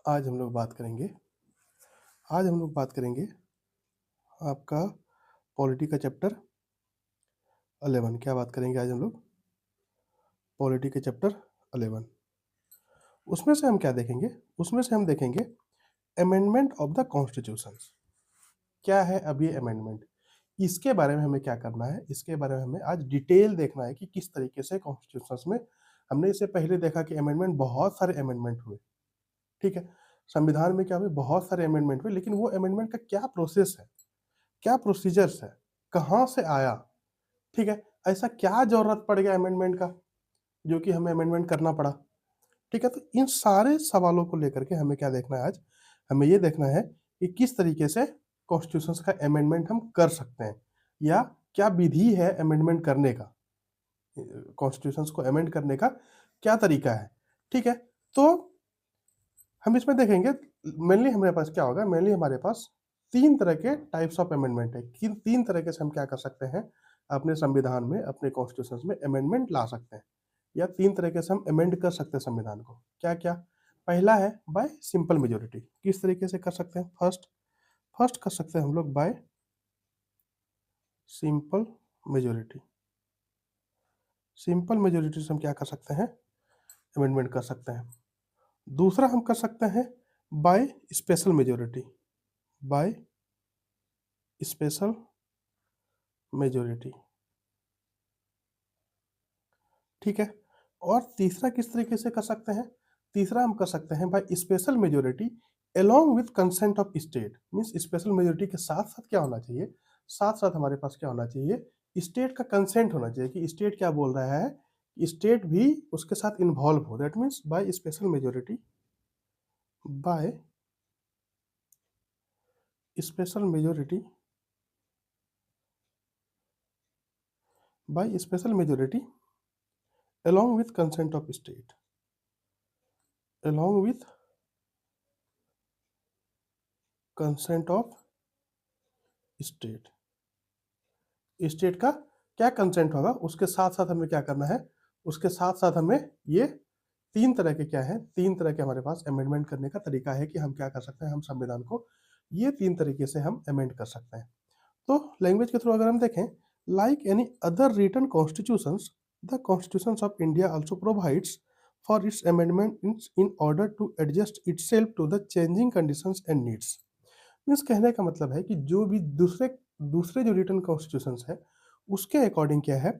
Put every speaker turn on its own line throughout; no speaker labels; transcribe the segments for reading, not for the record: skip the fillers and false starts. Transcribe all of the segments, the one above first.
आज हम लोग बात करेंगे आज हम लोग बात करेंगे आपका पॉलिटी का चैप्टर 11। क्या बात करेंगे आज हम लोग? पॉलिटी के चैप्टर 11। उसमें से हम क्या देखेंगे? उसमें से हम देखेंगे अमेंडमेंट ऑफ द कॉन्स्टिट्यूशन। क्या है अब ये अमेंडमेंट? इसके बारे में हमें क्या करना है, इसके बारे में हमें आज डिटेल देखना है कि किस तरीके से कॉन्स्टिट्यूशन में हमने इससे पहले देखा कि अमेंडमेंट, बहुत सारे अमेंडमेंट हुए। ठीक है, संविधान में क्या हुए? बहुत सारे अमेंडमेंट हुए, लेकिन वो अमेंडमेंट का क्या प्रोसेस है, क्या प्रोसीजर्स है, कहाँ से आया? ठीक है, ऐसा क्या जरूरत पड़ गया अमेंडमेंट का जो कि हमें अमेंडमेंट करना पड़ा? ठीक है, तो इन सारे सवालों को लेकर के हमें क्या देखना है आज? हमें ये देखना है कि किस तरीके से कॉन्स्टिट्यूशन का अमेंडमेंट हम कर सकते हैं, या क्या विधि है अमेंडमेंट करने का, कॉन्स्टिट्यूशन को अमेंड करने का क्या तरीका है। ठीक है, तो हम इसमें देखेंगे मेनली हमारे पास क्या होगा। मेनली हमारे पास तीन तरह के टाइप्स ऑफ अमेंडमेंट है कि तीन तरीके से हम क्या कर सकते हैं, अपने संविधान में, अपने कॉन्स्टिट्यूशन में अमेंडमेंट ला सकते हैं, या तीन तरीके से हम अमेंड कर सकते हैं संविधान को। क्या क्या? पहला है बाय सिंपल मेजोरिटी। किस तरीके से कर सकते हैं? फर्स्ट फर्स्ट कर सकते हैं हम लोग bye simple majority. Simple majority से हम क्या कर सकते हैं? अमेंडमेंट कर सकते हैं। दूसरा हम कर सकते हैं bye special majority. Bye special majority. ठीक है, और तीसरा किस तरीके से कर सकते हैं? तीसरा हम कर सकते हैं bye special majority along with consent of state. Means special majority के साथ साथ क्या होना चाहिए? साथ साथ हमारे पास क्या होना चाहिए? स्टेट का कंसेंट होना चाहिए कि स्टेट क्या बोल रहा है, स्टेट भी उसके साथ इन्वॉल्व हो। That means by special majority, bye special majority, bye special majority along with consent of state, along with consent of state। State का क्या कंसेंट होगा, उसके साथ साथ हमें क्या करना है? उसके साथ साथ हमें ये तीन तरह के क्या है, तीन तरह के हमारे पास अमेंडमेंट करने का तरीका है कि हम क्या कर सकते हैं, हम संविधान को ये तीन तरीके से हम अमेंड कर सकते हैं। तो लैंग्वेज के थ्रू अगर हम देखें, like any other written constitutions, the constitution of India also provides for its amendment in order to adjust itself to the changing conditions and needs. Means कहने का मतलब है कि जो भी दूसरे दूसरे जो रिटन कॉन्स्टिट्यूशंस है उसके अकॉर्डिंग क्या है,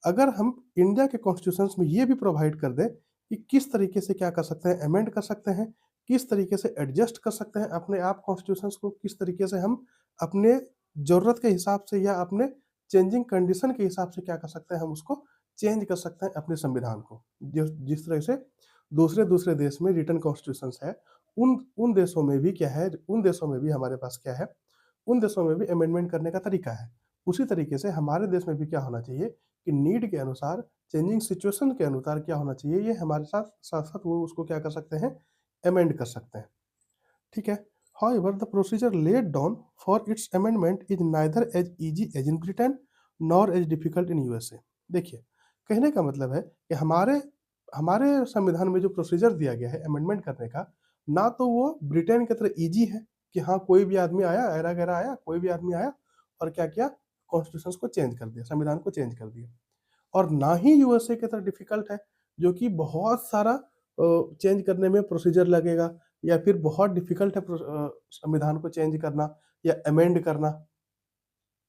अगर हम इंडिया के कॉन्स्टिट्यूशंस में ये भी प्रोवाइड कर दें कि किस तरीके से क्या कर सकते हैं, अमेंड कर सकते हैं, किस तरीके से एडजस्ट कर सकते हैं अपने आप कॉन्स्टिट्यूशंस को, किस तरीके से हम अपने ज़रूरत के हिसाब से या अपने चेंजिंग कंडीशन के हिसाब से क्या कर सकते हैं, हम उसको चेंज कर सकते हैं अपने संविधान को। जिस जिस तरह से दूसरे दूसरे देश में रिटन कॉन्स्टिट्यूशंस है, उन उन देशों में भी क्या है, उन देशों में भी हमारे पास क्या है, उन देशों में भी अमेंडमेंट करने का तरीका है। उसी तरीके से हमारे देश में भी क्या होना चाहिए कि नीड के अनुसार, चेंजिंग सिचुएशन के अनुसार क्या होना चाहिए, ये हमारे साथ साथ साथ वो उसको क्या कर सकते हैं, अमेंड कर सकते हैं। ठीक है, however the procedure laid down for its amendment is neither as easy as in Britain nor as difficult in USA। देखिए, कहने का मतलब है कि हमारे हमारे संविधान में जो प्रोसीजर दिया गया है अमेंडमेंट करने का, ना तो वो ब्रिटेन की तरह इजी है कि हाँ कोई भी आदमी आया, ऐरा गैरा आया, कोई भी आदमी आया और क्या किया, कॉन्स्टिट्यूशन को चेंज कर दिया, संविधान को चेंज कर दिया। और ना ही यूएसए की तरह डिफिकल्ट है जो कि बहुत सारा चेंज करने में प्रोसीजर लगेगा, या फिर बहुत डिफिकल्ट है संविधान को चेंज करना या अमेंड करना।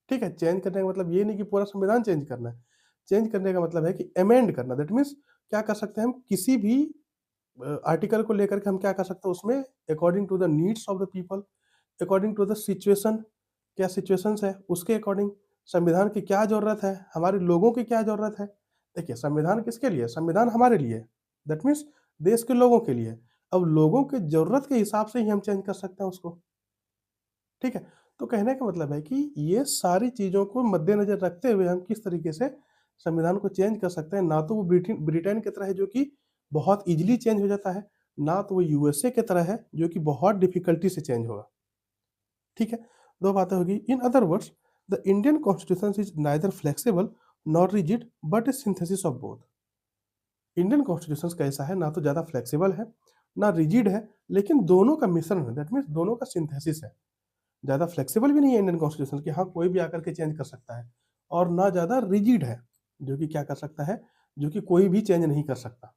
ठीक है, चेंज करने का मतलब ये नहीं कि पूरा संविधान चेंज करना है। चेंज करने का मतलब है कि अमेंड करना। दैट मीन्स क्या कर सकते हैं हम, किसी भी आर्टिकल को लेकर के हम क्या कर सकते हैं उसमें, according to the needs of the people, according to the situation, क्या सिचुएशंस है उसके अकॉर्डिंग, संविधान की क्या ज़रूरत है, हमारे लोगों की क्या ज़रूरत है। देखिए, संविधान किसके लिए? संविधान हमारे लिए, दैट मीन्स देश के लोगों के लिए। अब लोगों के ज़रूरत के हिसाब से ही हम चेंज कर सकते हैं उसको। ठीक है, तो कहने का मतलब है कि ये सारी चीज़ों को मद्देनज़र रखते हुए हम किस तरीके से संविधान को चेंज कर सकते हैं। ना तो वो ब्रिटेन की तरह है जो कि बहुत ईज़िली चेंज हो जाता है, ना तो वो यूएसए की तरह है जो कि बहुत डिफ़िकल्टी से चेंज होगा। ठीक है, 2 बातें होगी। In other words, the Indian constitution is neither flexible nor rigid but A synthesis of both. Indian constitution कैसा है, ना तो ज़्यादा फ्लेक्सिबल है, ना रिजिड है, लेकिन दोनों का मिश्रण है, दैट मीन्स दोनों का सिंथेसिस है। ज़्यादा फ्लेक्सिबल भी नहीं है इंडियन कॉन्स्टिट्यूशन कि हाँ कोई भी आकर के चेंज कर सकता है, और ना ज़्यादा रिजिड है जो कि क्या कर सकता है, जो कि कोई भी चेंज नहीं कर सकता।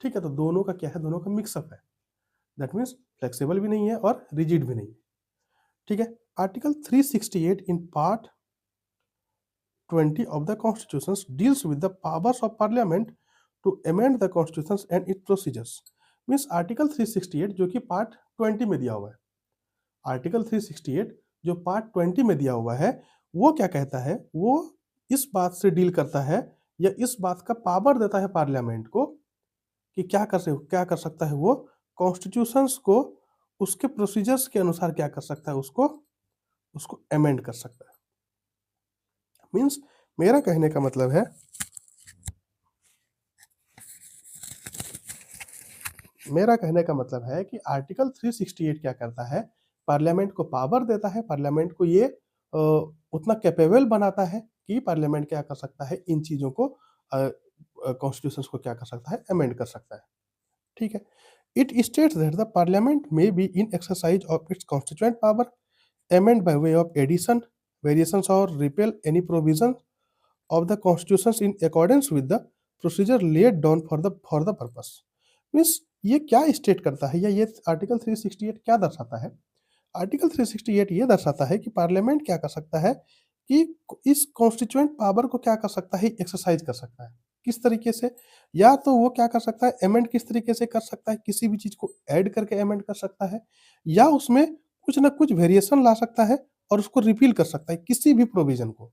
ठीक है, तो दोनों का क्या है, दोनों का मिक्सअप है, दैट मीन्स फ्लेक्सिबल भी नहीं है और रिजिड भी नहीं है। ठीक है, article 368 in part 20 of the Constitution deals with the powers of Parliament to amend the Constitution and its procedures. Means article 368 जो कि पार्ट 20 में दिया हुआ है, आर्टिकल 368 जो पार्ट 20 में दिया हुआ है, वो क्या कहता है, वो इस बात से डील करता है या इस बात का पावर देता है पार्लियामेंट को कि क्या कर सकता है, वो कॉन्स्टिट्यूशंस को उसके प्रोसीजर्स के अनुसार क्या कर सकता है, उसको उसको अमेंड कर सकता है। मीन्स मेरा कहने का मतलब है, कि आर्टिकल 368 क्या करता है, पार्लियामेंट को पावर देता है, पार्लियामेंट को ये उतना कैपेबल बनाता है कि पार्लियामेंट क्या कर सकता है, इन चीज़ों को कॉन्स्टिट्यूशन को क्या कर सकता है, अमेंड कर सकता है। ठीक है, it states that the parliament may be in exercise of its constituent power amend by way of addition, variations or repeal any provision of the constitutions in accordance with the procedure laid down for the purpose। Means ये क्या state करता है, या ये article 368 क्या दर्शाता है, article 368 ये दर्शाता है कि पार्लियामेंट क्या कर सकता है कि इस कॉन्स्टिट्यूएंट पावर को क्या कर सकता है, एक्सरसाइज कर सकता है। किस तरीके से, या तो वो क्या कर सकता है, अमेंड किस तरीके से कर सकता है, किसी भी चीज को ऐड करके अमेंड कर सकता है, या उसमें कुछ ना कुछ वेरिएशन ला सकता है और उसको रिपील कर सकता है, किसी भी प्रोविजन को,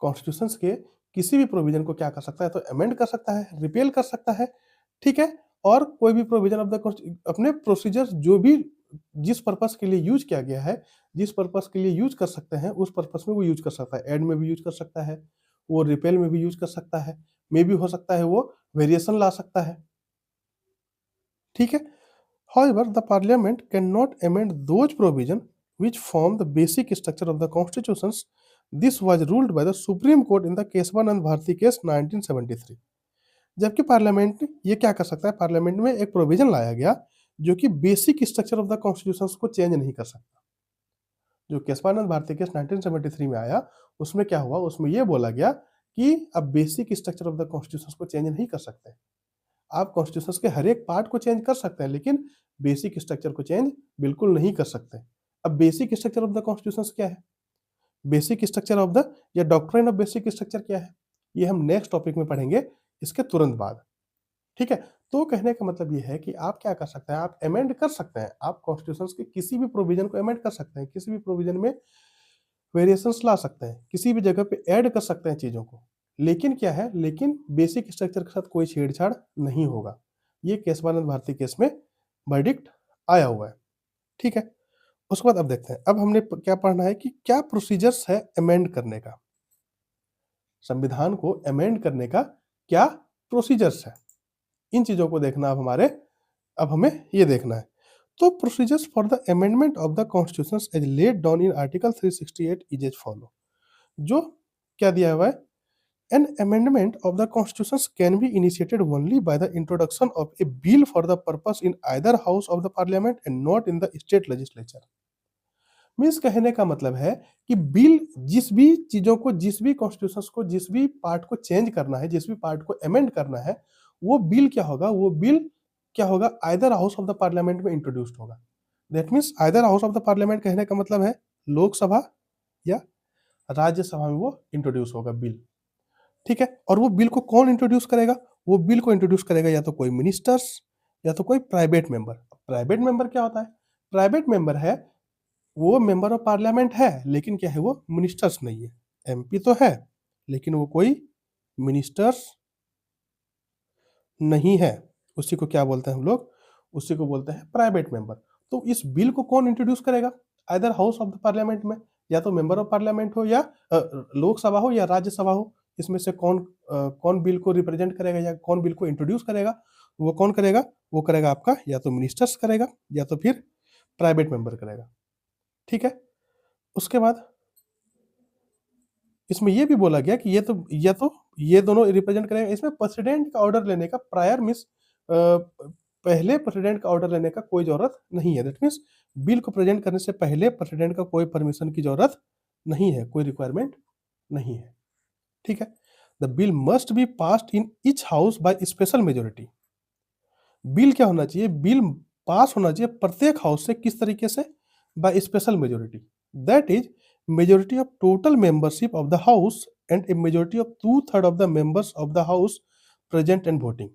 कॉन्स्टिट्यूशंस के किसी भी प्रोविजन को क्या कर सकता है, तो अमेंड कर सकता है, रिपेल कर सकता है। ठीक है, और कोई भी प्रोविजन ऑफ द अपने प्रोसीजर्स जो भी जिस पर्पस के लिए यूज किया गया है, जिस पर्पस के लिए यूज कर सकते हैं, उस पर्पस में वो यूज कर सकता है, ऐड में भी यूज कर सकता है, वो रिपेल में भी यूज कर सकता है, मे भी हो सकता है वो वेरिएशन ला सकता है। ठीक है, however the parliament cannot amend those provisions which form the basic structure of the constitutions। this was ruled by the supreme court in the Keshavananda Bharati case 1973। जबकि पार्लियामेंट ये क्या कर सकता है, पार्लियामेंट में एक प्रोविजन लाया गया जो कि basic structure of the constitution को चेंज नहीं कर सकता। जो केशवानंद भारती केस 1973 में आया, उसमें क्या हुआ, उसमें यह बोला गया कि अब basic structure of the constitution को चेंज नहीं कर सकते। आप कॉन्स्टिट्यूशन के हर एक पार्ट को चेंज कर सकते हैं, लेकिन बेसिक स्ट्रक्चर को चेंज बिल्कुल नहीं कर सकते। अब basic structure of the constitution क्या है, बेसिक स्ट्रक्चर ऑफ द या डॉक्ट्रिन ऑफ बेसिक स्ट्रक्चर क्या है, ये हम नेक्स्ट टॉपिक में पढ़ेंगे इसके तुरंत बाद। ठीक है, तो कहने का मतलब ये है कि आप क्या कर सकते हैं, आप अमेंड कर सकते हैं, आप कॉन्स्टिट्यूशन के किसी भी प्रोविजन को अमेंड कर सकते हैं, किसी भी प्रोविजन में वेरिएशंस ला सकते हैं, किसी भी जगह पे ऐड कर सकते हैं चीज़ों को, लेकिन क्या है, लेकिन बेसिक स्ट्रक्चर के साथ कोई छेड़छाड़ नहीं होगा। ये केशवानंद भारती केस में वर्डिक्ट आया हुआ है। ठीक है, उसके बाद अब देखते हैं, अब हमने क्या पढ़ना है कि क्या प्रोसीजर्स है अमेंड करने का, संविधान को अमेंड करने का क्या प्रोसीजर्स है, इन चीज़ों को देखना अब हमें ये देखना है। तो procedures for the amendment of the constitution as laid down in article 368 is as follow. जो क्या दिया हुआ है, an amendment of the constitution can be initiated only by the introduction of a bill for the purpose in either house of the parliament and not in the state legislature। Means कहने का मतलब है कि bill, जिस भी चीजों को, जिस भी कॉन्स्टिट्यूशन को, जिस भी पार्ट को चेंज करना है, जिस भी पार्ट को अमेंड करना है, वो बिल क्या होगा, वो बिल क्या होगा, either house of the parliament में इंट्रोड्यूस्ड होगा। That means either house of the parliament कहने का मतलब है लोकसभा या राज्यसभा में वो इंट्रोड्यूस होगा बिल। ठीक है, और वो बिल को कौन इंट्रोड्यूस करेगा, वो बिल को इंट्रोड्यूस करेगा या तो कोई मिनिस्टर्स या तो कोई प्राइवेट मेंबर। प्राइवेट मेंबर क्या होता है, प्राइवेट मेंबर है वो मेंबर ऑफ पार्लियामेंट है, लेकिन क्या है, वो मिनिस्टर्स नहीं है। एमपी तो है लेकिन वो कोई मिनिस्टर्स नहीं है, उसी को क्या बोलते हैं हम लोग, उसी को बोलते हैं प्राइवेट मेंबर। तो इस बिल को कौन इंट्रोड्यूस करेगा, either house of the parliament में, या तो मेंबर ऑफ पार्लियामेंट हो, या लोकसभा हो या राज्यसभा हो, इसमें से कौन बिल को रिप्रेजेंट करेगा या कौन बिल को इंट्रोड्यूस करेगा, वो कौन करेगा, वो करेगा आपका या तो मिनिस्टर्स करेगा या तो फिर प्राइवेट मेंबर करेगा। ठीक है, उसके बाद इसमें ये भी बोला गया कि ये दोनों रिप्रेजेंट करेंगे, इसमें प्रेसिडेंट का ऑर्डर लेने का प्रायर पहले प्रेसिडेंट का ऑर्डर लेने का कोई जरूरत नहीं है। दैट मीन्स बिल को प्रेजेंट करने से पहले प्रेसिडेंट का कोई परमिशन की जरूरत नहीं है, कोई रिक्वायरमेंट नहीं है। ठीक है। The bill must be passed in each house by special majority. Bill क्या होना चाहिए? बिल पास होना चाहिए प्रत्येक हाउस से किस तरीके से? Bye special majority. That is majority of total membership of the house and a majority of 2/3 of the members of the house present and voting.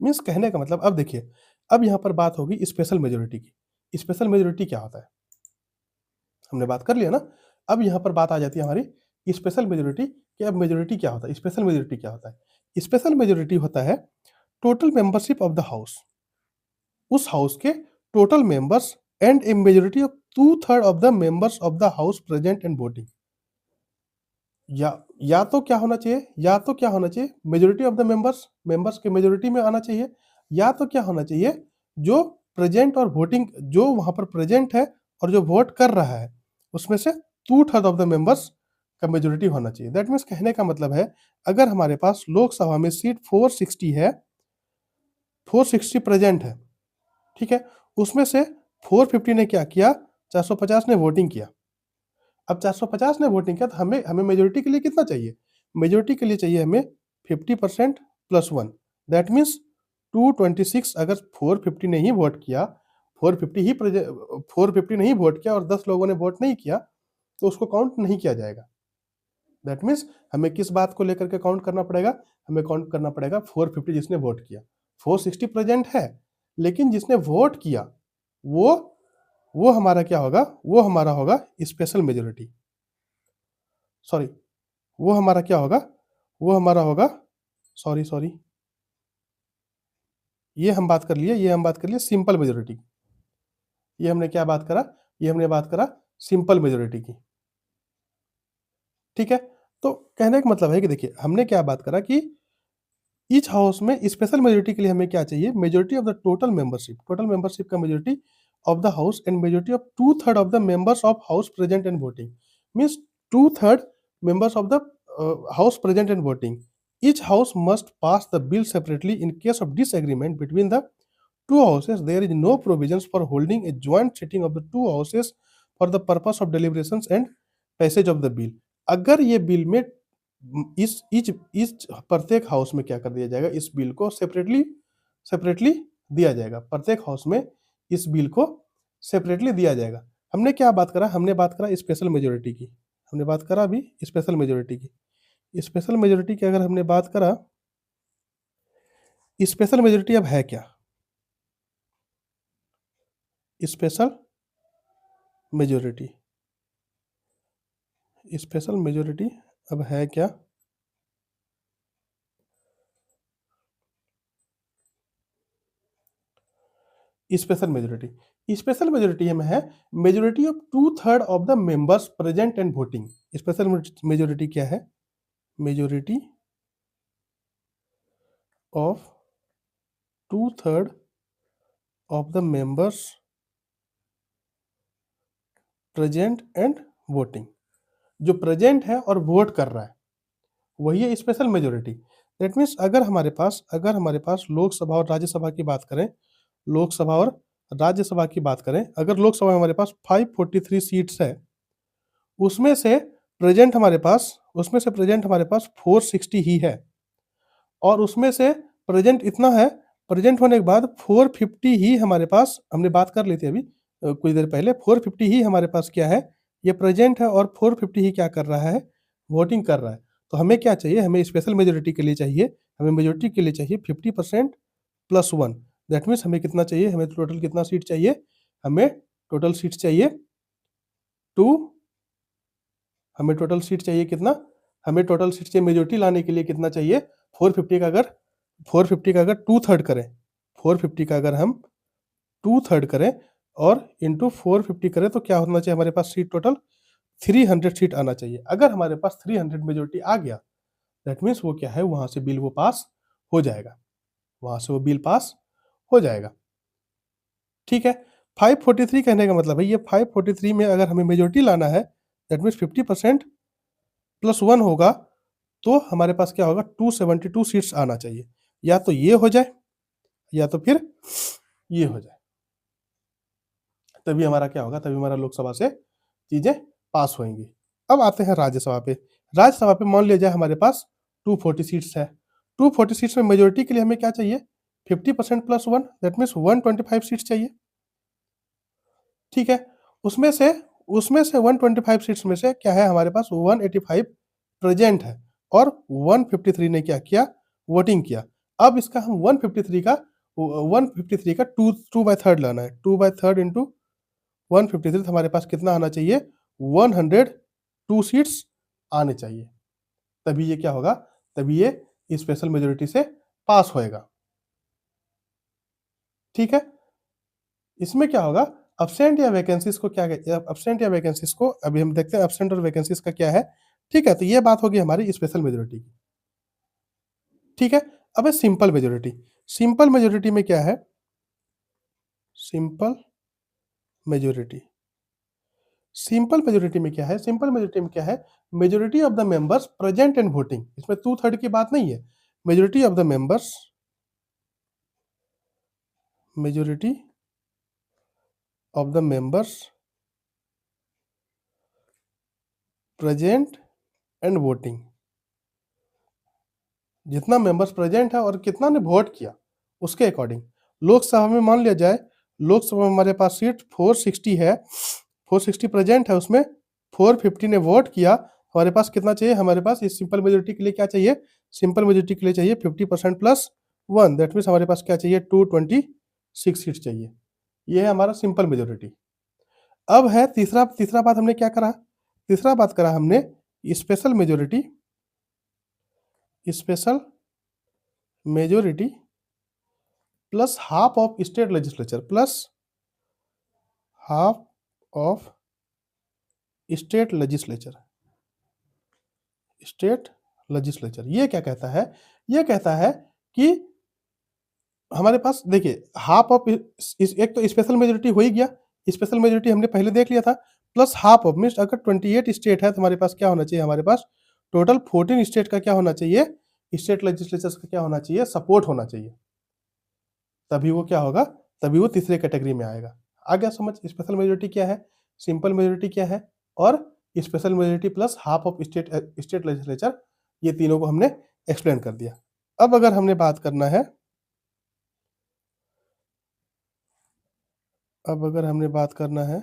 Means कहने का मतलब, अब देखिए, अब यहाँ पर बात होगी स्पेशल मेजोरिटी की। स्पेशल मेजोरिटी क्या होता है? हमने बात कर लिया ना। अब यहाँ पर बात आ जाती है हमारी स्पेशल मेजोरिटी कि अब मेजोरिटी क्या होता है, स्पेशल मेजोरिटी क्या होता है? स्पेशल मेजोरिटी होता है total membership of the house, उस हाउस के total members and a majority of 2/3 of the members of the house present and voting. या तो क्या होना चाहिए? या तो क्या होना चाहिए? मेजोरिटी ऑफ द मेंबर्स के मेजोरिटी में आना चाहिए, या तो क्या होना चाहिए? जो प्रेजेंट और वोटिंग, जो वहां पर प्रेजेंट है और जो वोट कर रहा है, उसमें से 2/3 ऑफ द मेंबर्स का मेजोरिटी होना चाहिए। दैट मीन्स कहने का मतलब है, अगर हमारे पास लोकसभा में सीट 460 है, 460 प्रेजेंट है, ठीक है, उसमें से 450 ने क्या किया? 450 ने वोटिंग किया। अब 450 ने वोटिंग किया तो हमें हमें मेजोरिटी के लिए कितना चाहिए? मेजोरिटी के लिए चाहिए हमें 50% प्लस 1। That means 226। अगर 450 ने ही वोट किया, 450 नहीं वोट किया और 10 लोगों ने वोट नहीं किया, तो उसको काउंट नहीं किया जाएगा। दैट मीन्स हमें किस बात को लेकर के काउंट करना पड़ेगा? हमें काउंट करना पड़ेगा 450 जिसने वोट किया। 460 प्रेजेंट है, लेकिन जिसने वोट किया वो हमारा क्या होगा? वो हमारा होगा स्पेशल मेजोरिटी। सॉरी, वो हमारा क्या होगा? वो हमारा होगा, सॉरी, ये हम बात कर लिए सिंपल मेजोरिटी। ये हमने क्या बात करा? ये हमने बात करा सिंपल मेजोरिटी की। ठीक है। तो कहने का मतलब है कि देखिए, हमने क्या बात करा कि ईच हाउस में स्पेशल मेजोरिटी के लिए हमें क्या चाहिए? Majority of the total membership का majority of the house and majority of 2/3 of the members of house present and voting. Means 2/3 members of the house present and voting. Each house must pass the bill separately. In case of disagreement between the two houses, there is no provisions for holding a joint sitting of the two houses for the purpose of deliberations and passage of the bill. अगर ये bill में इस प्रत्येक house में क्या कर दिया जाएगा? इस बिल को सेपरेटली दिया जाएगा। प्रत्येक हाउस में इस बिल को सेपरेटली दिया जाएगा। हमने क्या बात करा? हमने बात करा स्पेशल मेजोरिटी की। हमने बात करा अभी स्पेशल मेजोरिटी की। स्पेशल मेजोरिटी की अगर हमने बात करा, स्पेशल मेजोरिटी अब है क्या? स्पेशल मेजोरिटी अब है क्या? स्पेशल मेजोरिटी में है majority of 2/3 of the members present and voting. Special majority क्या है? Majority of 2/3 of the members present and voting. जो प्रेजेंट है और वोट कर रहा है, वही है स्पेशल मेजोरिटी। दैट मीन्स अगर हमारे पास लोकसभा और राज्यसभा की बात करें, अगर लोकसभा में हमारे पास 543 सीट्स है, उसमें से प्रेजेंट हमारे पास 460 ही है, और उसमें से प्रेजेंट इतना है, प्रेजेंट होने के बाद 450 ही हमारे पास, हमने बात कर ली थी अभी कुछ देर पहले, 450 ही हमारे पास क्या है? ये प्रेजेंट है, और 450 ही क्या कर रहा है? वोटिंग कर रहा है। तो हमें क्या चाहिए? हमें स्पेशल मेजोरिटी के लिए चाहिए, हमें मेजोरिटी के लिए चाहिए 50% प्लस 1। दैट मीन्स हमें कितना चाहिए? हमें टोटल कितना सीट चाहिए? हमें टोटल सीट चाहिए हमें टोटल सीट चाहिए कितना? हमें टोटल सीट चाहिए मेजोरिटी लाने के लिए कितना चाहिए? 450 का अगर 2/3 करें, 450 का अगर हम 2/3 करें और इंटू 450 करें, तो क्या होना चाहिए हमारे पास? सीट टोटल 300 सीट आना चाहिए। अगर हमारे पास 300 मेजोरिटी आ गया, दैट मीन्स वो क्या है? वहां से बिल वो पास हो जाएगा, ठीक है। 543 कहने का मतलब है, ये 543 में अगर हमें मेजोरिटी लाना है, दैट मीन्स 50% प्लस 1 होगा, तो हमारे पास क्या होगा? 272 सीट्स आना चाहिए। या तो ये हो जाए, या तो फिर ये हो जाए, तभी हमारा क्या होगा, तभी हमारा लोकसभा से चीजें पास होंगी। अब आते हैं राज्यसभा पे। राज्यसभा पे मान लिया जाए हमारे पास 240 सीट्स है। 240 सीट्स में मेजोरिटी के लिए हमें क्या चाहिए, 50% प्लस 1, दैट मीन्स 125 सीट्स चाहिए। ठीक है, उसमें से 125 सीट्स में से क्या है हमारे पास, 185 प्रेजेंट है और 153 ने क्या किया, वोटिंग किया। अब इसका हम 153 का टू बाई थर्ड लाना है। 2/3 इंटू 153, हमारे पास कितना आना चाहिए, 102 सीट्स आने चाहिए, तभी ये क्या होगा, तभी ये स्पेशल मेजोरिटी से पास होएगा। ठीक है, इसमें क्या होगा, अब्सेंट या वैकेंसीज को क्या, अब्सेंट या वैकेंसीज को अभी हम देखते हैं अब्सेंट और वैकेंसीज का क्या है। ठीक है, तो ये बात होगी हमारी स्पेशल मेजोरिटी की। ठीक है, अब है सिंपल मेजोरिटी। सिंपल मेजोरिटी में क्या है, सिंपल मेजोरिटी, सिंपल मेजोरिटी में क्या है, सिंपल मेजोरिटी में क्या है, majority of the members present and voting. इसमें 2/3 की बात नहीं है, majority of the members, majority of the members present and voting, जितना मेंबर्स प्रेजेंट है और कितना ने वोट किया उसके अकॉर्डिंग। लोकसभा में मान लिया जाए, लोकसभा में हमारे पास सीट 460 है, 460 प्रेजेंट है, उसमें 450 ने वोट किया, हमारे पास कितना चाहिए, हमारे पास इस सिंपल मेजोरिटी के लिए क्या चाहिए, सिंपल मेजोरिटी के लिए चाहिए 50% प्लस 1, दैट मीन्स हमारे पास क्या चाहिए, 226 सीट चाहिए। ये है हमारा सिंपल मेजोरिटी। अब है तीसरा तीसरा बात हमने क्या करा, तीसरा बात करा हमने special majority, special majority plus half of state legislature, plus half of state legislature, state legislature. ये क्या कहता है, ये कहता है कि हमारे पास देखिए हाफ ऑफ, एक तो स्पेशल मेजोरिटी हो ही गया, स्पेशल मेजोरिटी हमने पहले देख लिया था, प्लस हाफ ऑफ मीन्स अगर 28 स्टेट है तो हमारे पास क्या होना चाहिए, हमारे पास टोटल 14 स्टेट का क्या होना चाहिए, स्टेट लेजिस्लेचर का क्या होना चाहिए, सपोर्ट होना चाहिए, तभी वो क्या होगा, तभी वो तीसरे कैटेगरी में आएगा। आ गया समझ, स्पेशल मेजोरिटी क्या है, सिंपल मेजोरिटी क्या है, और special majority plus half of state legislature, ये तीनों को हमने एक्सप्लेन कर दिया। अब अगर हमने बात करना है, अब अगर हमने बात करना है,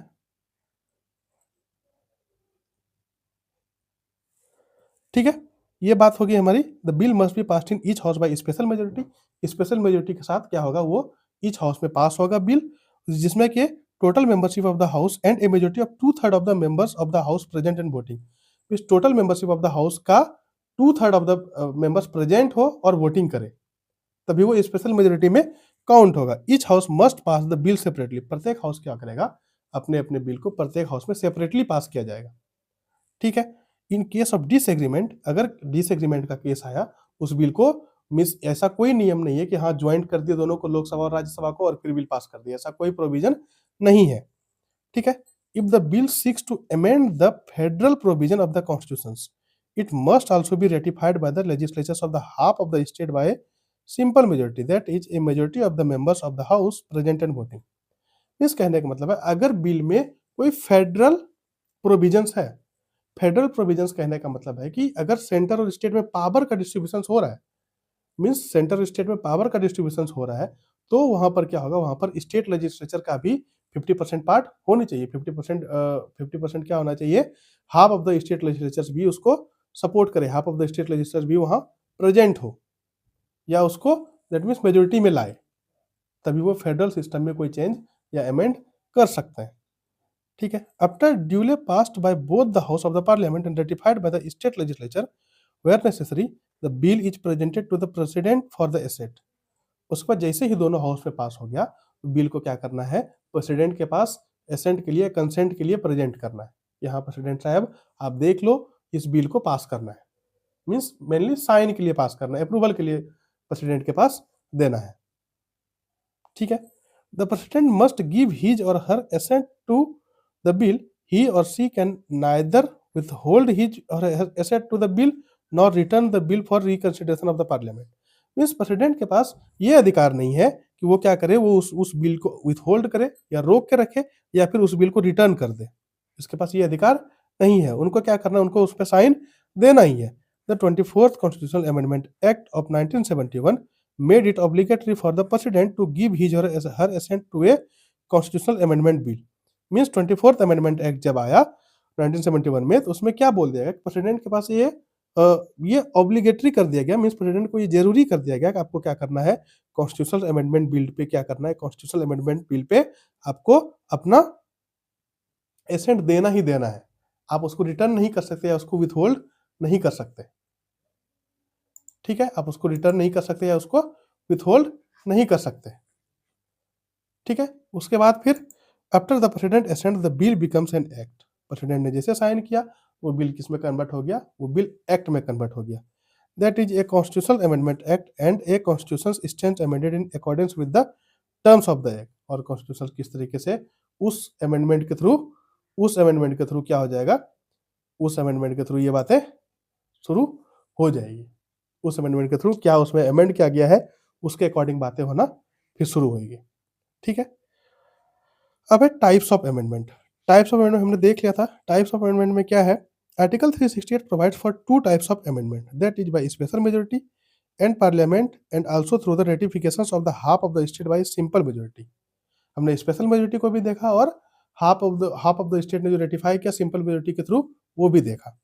ठीक है, ये बात होगी हमारी, the bill must be passed in each house by special majority. Special majority के साथ क्या होगा, वो ईच हाउस में पास होगा बिल, जिसमें के total membership of the house and a majority of 2/3 of the members of the house present and voting. इस total membership of the house का 2/3 ऑफ द मेंबर्स प्रेजेंट हो और वोटिंग करे, तभी वो स्पेशल मेजोरिटी में काउंट होगा। Each house must pass the bill separately, प्रत्येक हाउस क्या करेगा, अपने अपने बिल को प्रत्येक हाउस में सेपरेटली पास किया जाएगा। ठीक है, इन केस ऑफ डिसएग्रीमेंट, अगर डिसएग्रीमेंट का केस आया, उस बिल को मिस, ऐसा कोई नियम नहीं है कि हाँ ज्वाइंट कर दिया दोनों को, लोकसभा और राज्यसभा को, और फिर बिल पास कर दिया, ऐसा कोई प्रोविजन नहीं है। ठीक है, if the bill seeks to amend the federal provision of the constitution, it must also be ratified by the legislatures of the half of the state by simple majority, that is a majority of the members of the house present and voting. इस कहने का मतलब है, अगर bill में कोई federal provisions है, federal provisions कहने का मतलब है कि अगर सेंटर और स्टेट में पावर का डिस्ट्रीब्यूशन हो रहा है, मींस सेंटर और स्टेट में पावर का डिस्ट्रीब्यूशन हो रहा है, तो वहां पर क्या होगा, वहां पर स्टेट लेजिस्लेचर का भी 50% पार्ट होनी चाहिए, 50% क्या होना चाहिए, half of the state legislature भी उसको सपोर्ट करे, half of the state legislature भी वहां प्रेजेंट हो, या उसको दैट मीन्स मेजोरिटी में लाए, तभी वो फेडरल सिस्टम में कोई चेंज या अमेंड कर सकते हैं। ठीक है, after duly passed by both the house of the parliament and ratified by the state legislature where necessary, the bill is presented to the president for the asset. उसके बाद जैसे ही दोनों हाउस में पास हो गया, तो बिल को क्या करना है, प्रेसिडेंट के पास एसेंट के लिए, कंसेंट के लिए प्रेजेंट करना है। यहाँ प्रेसिडेंट साहब आप देख लो, इस बिल को पास करना है, मीन्स मेनली साइन के लिए पास करना है, अप्रूवल के लिए प्रेसिडेंट के पास देना है। ठीक है, the president must give his or her assent to the bill, he or she can neither withhold his or her assent to the bill nor return the bill for reconsideration of the parliament। Means president के पास ये अधिकार नहीं है कि वो क्या करे, वो उस बिल को विथहोल्ड करे या रोक के रखे या फिर उस बिल को रिटर्न कर दे। इसके पास ये अधिकार नहीं है। उनको क्या करना है, उनको उस पर साइन देना ही है। The 24th constitutional amendment act of 1971 made it obligatory for the president to give his or her assent to a constitutional amendment bill. Means 24th amendment act जब आया 1971 में, तो उसमें क्या बोल दिया गया, प्रेसिडेंट के पास ये ऑब्लिगेटरी कर दिया गया, मीन्स प्रेसिडेंट को ये जरूरी कर दिया गया कि आपको क्या करना है, कॉन्स्टिट्यूशनल अमेंडमेंट बिल पे क्या करना है, कॉन्स्टिट्यूशनल अमेंडमेंट बिल पे आपको अपना एसेंट देना ही देना है। आप उसको रिटर्न नहीं कर सकते या उसको विथहोल्ड नहीं कर सकते। ठीक है, आप उसको रिटर्न नहीं कर सकते या उसको विथहोल्ड नहीं कर सकते। ठीक है, उसके बाद फिर after the president assent the bill becomes an act. President ने जैसे साइन किया वो बिल किस में कन्वर्ट हो गया, वो बिल एक्ट में कन्वर्ट हो गया। That is A constitutional amendment act and a constitution stands amended in accordance with the terms of the act. और कॉन्स्टिट्यूशन किस तरीके से उस अमेंडमेंट के थ्रू क्या हो जाएगा, उस अमेंडमेंट के थ्रू ये बातें शुरू हो जाएगी। उस अमेंडमेंट के थ्रू क्या उसमें अमेंड किया गया है उसके अकॉर्डिंग बातें होना फिर शुरू होगी। ठीक है, अब है types of amendment. Types of amendment हमने देख लिया था। टाइप्स ऑफ अमेंडमेंट में क्या है, article 368 provides for two types of amendment, that is by special majority and parliament and also through the ratifications of the half of the state by simple majority. हमने special majority को भी देखा और half of the state ने जो ratify किया simple majority के through वो भी देखा।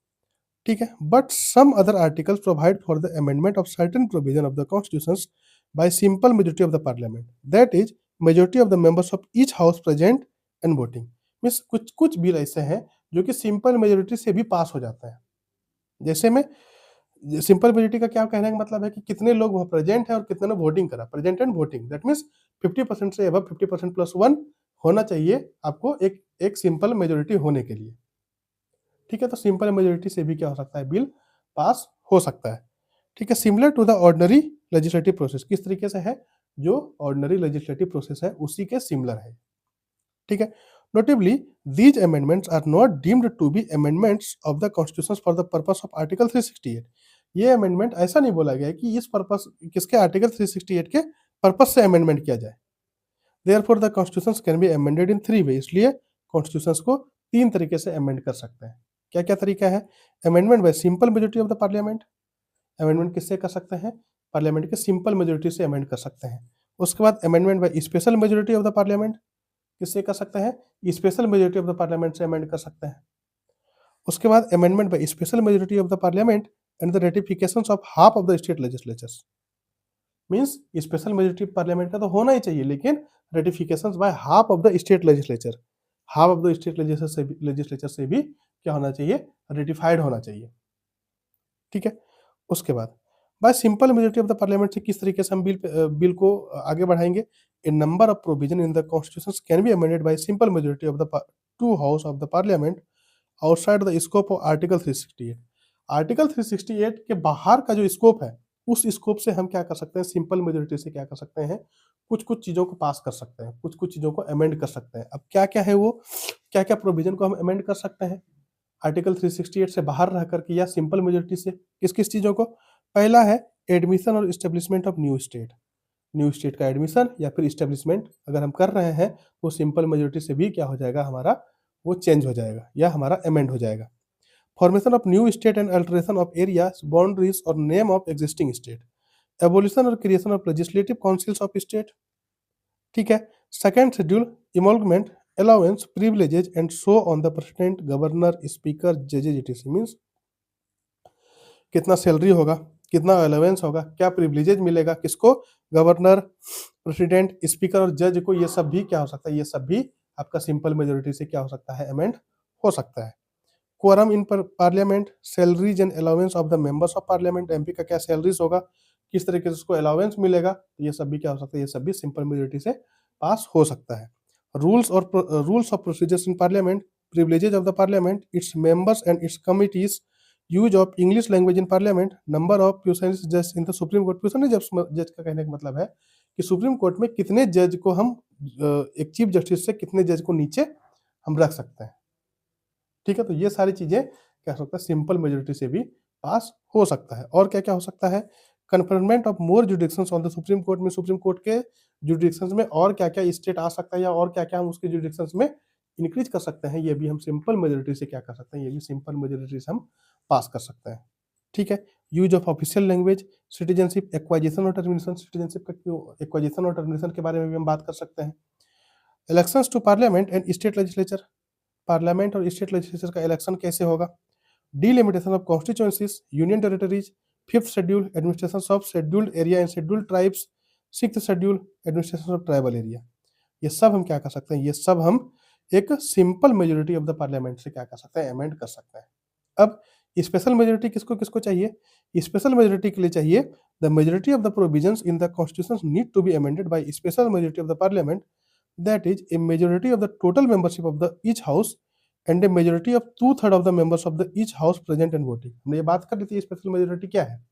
ठीक है, but some other articles provide for the amendment of certain provision of the constitutions by simple majority of the parliament, that is majority of the members of each house present and voting. Means कुछ कुछ bill ऐसे हैं जो कि simple majority से भी पास हो जाते हैं। जैसे में सिंपल मेजोरिटी का क्या कहने का मतलब है कि कितने लोग वहाँ प्रेजेंट है और कितने ने वोटिंग करा, present and voting, that means 50% से अबव 50% प्लस 1 होना चाहिए आपको एक सिंपल मेजोरिटी होने के लिए। ठीक है, तो सिंपल मेजोरिटी से भी क्या हो सकता है, बिल पास हो सकता है। ठीक है, similar to the ordinary legislative process, किस तरीके से है, जो ऑर्डिनरी लेजिस्लेटिव प्रोसेस है उसी के सिमिलर है। ठीक है, notably these amendments are not deemed to be amendments of the constitution for the purpose of article 368। ये अमेंडमेंट ऐसा नहीं बोला गया है कि इस पर्पस किसके आर्टिकल 368 के पर्पस से अमेंडमेंट किया जाए। Therefore the constitutions can be amended in 3 वे, इसलिए कॉन्स्टिट्यूशंस को 3 तरीके से अमेंड कर सकते हैं। क्या क्या तरीका है, amendment by simple majority of the parliament, amendment किससे कर सकते हैं, पार्लियामेंट के सिंपल मेजोरिटी से अमेंड कर सकते हैं। उसके बाद amendment by special majority of the parliament, किससे कर सकते हैं, special majority of the parliament से अमेंड कर सकते हैं। उसके बाद amendment by special majority of the parliament and the ratifications of half of the state legislatures. Means special majority parliament का तो होना ही चाहिए, लेकिन ratifications by half of the state legislature, half of the state legislature से भी क्या होना चाहिए, रेटिफाइड होना चाहिए। ठीक है, उसके बाद by simple majority of the parliament से किस तरीके से हम बिल को आगे बढ़ाएंगे, a number of provision in the constitution can be amended by simple majority of the two house of the parliament outside the scope of article 368। Article 368 के बाहर का जो स्कोप है उस स्कोप से हम क्या कर सकते हैं, सिंपल मेजोरिटी से क्या कर सकते हैं, कुछ कुछ चीज़ों को पास कर सकते हैं, कुछ कुछ चीज़ों को अमेंड कर सकते हैं। अब क्या क्या है वो, क्या क्या प्रोविजन को हम अमेंड कर सकते हैं आर्टिकल 368 से बाहर रह करके या सिंपल मेजोरिटी से, किस किस चीज़ों को। पहला है एडमिशन और establishment of new state, new state का एडमिशन या फिर इस्टेब्लिशमेंट अगर हम कर रहे हैं वो सिंपल मेजोरिटी से भी क्या हो जाएगा, हमारा वो चेंज हो जाएगा या हमारा अमेंड हो जाएगा। Formation of new state and alteration of areas, boundaries or name of existing state, abolition or creation of legislative councils of state. ठीक है, second schedule emolument, allowance, privileges and so on the president, governor, speaker, जजेज ETC. Means कितना salary होगा, कितना allowance होगा, क्या प्रिविलेजेज मिलेगा किसको, गवर्नर, प्रेसिडेंट, स्पीकर और जज को, ये सब भी क्या हो सकता है, ये सब भी आपका सिंपल मेजोरिटी से क्या हो सकता है, अमेंड हो सकता है। Quorum in parliament, salaries and allowance of the members of parliament, MP का क्या सैलरीज होगा, किस तरीके से उसको अलाउंस मिलेगा, ये सब भी क्या हो सकता है, ये सब भी सिंपल मेजोरिटी से पास हो सकता है। Rules of procedures in parliament, privileges of the parliament, its members and its committees, use of English language in parliament, number of puisne जज in the supreme court. Puisne जज का कहने का मतलब है कि सुप्रीम कोर्ट में कितने जज को हम एक चीफ जस्टिस से कितने जज को नीचे हम रख सकते हैं। ठीक है, तो ये सारी चीजें क्या हो सकता है, सिंपल मेजोरिटी से भी पास हो सकता है। और क्या क्या हो सकता है, conferment of more jurisdictions on the supreme court में सुप्रीम कोर्ट के जुडिक्शंस में और क्या क्या स्टेट आ सकता है या और क्या क्या हम उसके जुडिक्शंस में इंक्रीज कर सकते हैं, ये भी हम सिंपल मेजोरिटी से क्या कर सकते हैं, ये भी सिंपल मेजोरिटी से हम पास कर सकते हैं। ठीक है। Use of official language, citizenship acquisition और टर्मिनेशन, सिटीजनशिप का एक्वाइजेशन और टर्मिनेशन के बारे में भी हम बात कर सकते हैं। Elections to parliament and state legislature, parliament और स्टेट लेजिस्लेचर का इलेक्शन कैसे होगा। Delimitation of constituencies, union territories, fifth schedule, administration of scheduled area and scheduled tribes, sixth schedule, administration of tribal area, ये सब हम क्या कर सकते हैं, ये सब हम एक simple majority of the parliament से क्या कर सकते हैं, अमेंड कर सकते हैं। अब स्पेशल मेजोरिटी किसको किसको चाहिए, स्पेशल मेजोरिटी के लिए चाहिए the majority of the provisions in the constitution need to be amended by special majority of the parliament, that is a majority of the total membership of the each house and a majority of 2/3 of the members of the each house present and voting. हमने ये बात कर ली थी special majority क्या है।